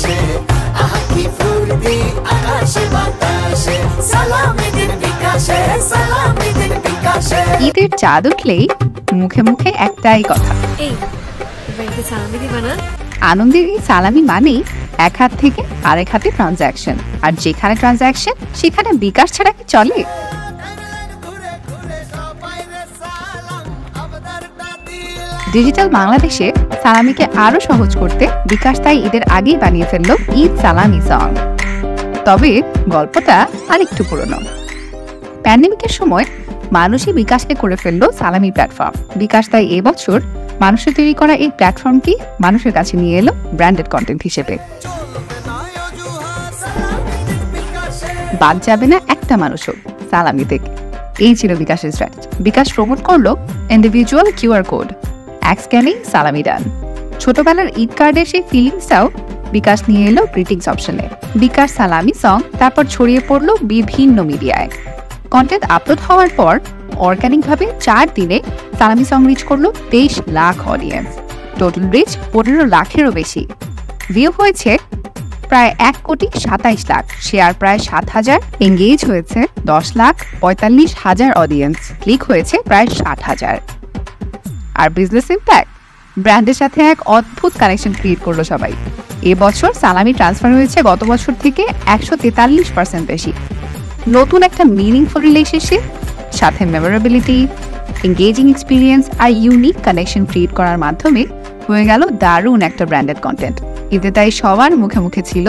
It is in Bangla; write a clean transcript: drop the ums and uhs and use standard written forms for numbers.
বিকাশে, আহা কি ফুর্তি আকাশে বাতাসে, সালামি দিন বিকাশে, সালামি দিন বিকাশে। ঈদের চাঁদ উঠলেই মুখে মুখে একটাই কথা, এই এবারে সালামি দিবা না? আনন্দের এই সালামি মানেই এক হাত থেকে আরেক হাতে ট্রানজাকশন, আর যেখানে ট্রানজাকশন সেখানে বিকাশ ছাড়া কি চলে? ডিজিটাল বাংলাদেশে সালামিকে আরো সহজ করতে বিকাশ তাই ঈদের আগেই বানিয়ে ফেললো ঈদ সালামি সং। তবে গল্পটা আরেকটু পুরনো। প্যান্ডেমিকের সময় মানুষই বিকাশকে করে ফেললো সালামি প্ল্যাটফর্ম। বিকাশ তাই এবছর মানুষের তৈরি করা এই প্ল্যাটফর্মটি মানুষের কাছে নিয়ে এলো ব্র্যান্ডেড কন্টেন্ট হিসেবে। বাদ যাবে না একটা মানুষও সালামি থেকে, এই ছিল বিকাশের স্ট্র্যাটেজি। বিকাশ প্রমোট করলো ইন্ডিভিজুয়াল কিউআর কোড, এক স্ক্যানেই সালামি ডান। ছোটবেলার ঈদ কার্ডের সেই ফিলিংসটাও বিকাশ নিয়ে এলো গ্রিটিংস অপশনে। বিকাশ সালামি সং তারপর ছড়িয়ে পড়লো বিভিন্ন মিডিয়ায়। কন্টেন্ট আপলোড হওয়ার পর অর্গানিকভাবে 4 দিনে সালামি সং রিচ করলো 23 লাখ অডিয়েন্স। টোটাল রিচ 15 লাখেরও বেশি। ভিউ হয়েছে প্রায় 1,27 লাখ, শেয়ার প্রায় 7,000, এঙ্গেজ হয়েছে 10,45,000 অডিয়েন্স, ক্লিক হয়েছে প্রায় 60,000। আর বিজনেস ইম্প্যাক্ট, ব্র্যান্ডের সাথে এক অদ্ভুত কানেকশন ক্রিয়েট করলো সবাই। এবছর সালামি ট্রান্সফার হয়েছে গত বছর থেকে 143% বেশি। নতুন একটা মিনিংফুল রিলেশনশিপ, সাথে মেমোরেবিলিটি, এঙ্গেজিং এক্সপিরিয়েন্স আর ইউনিক কানেকশন ক্রিয়েট করার মাধ্যমে হয়ে গেল দারুণ একটা ব্র্যান্ডেড কন্টেন্ট। ঈদে তাই সবার মুখে মুখে ছিল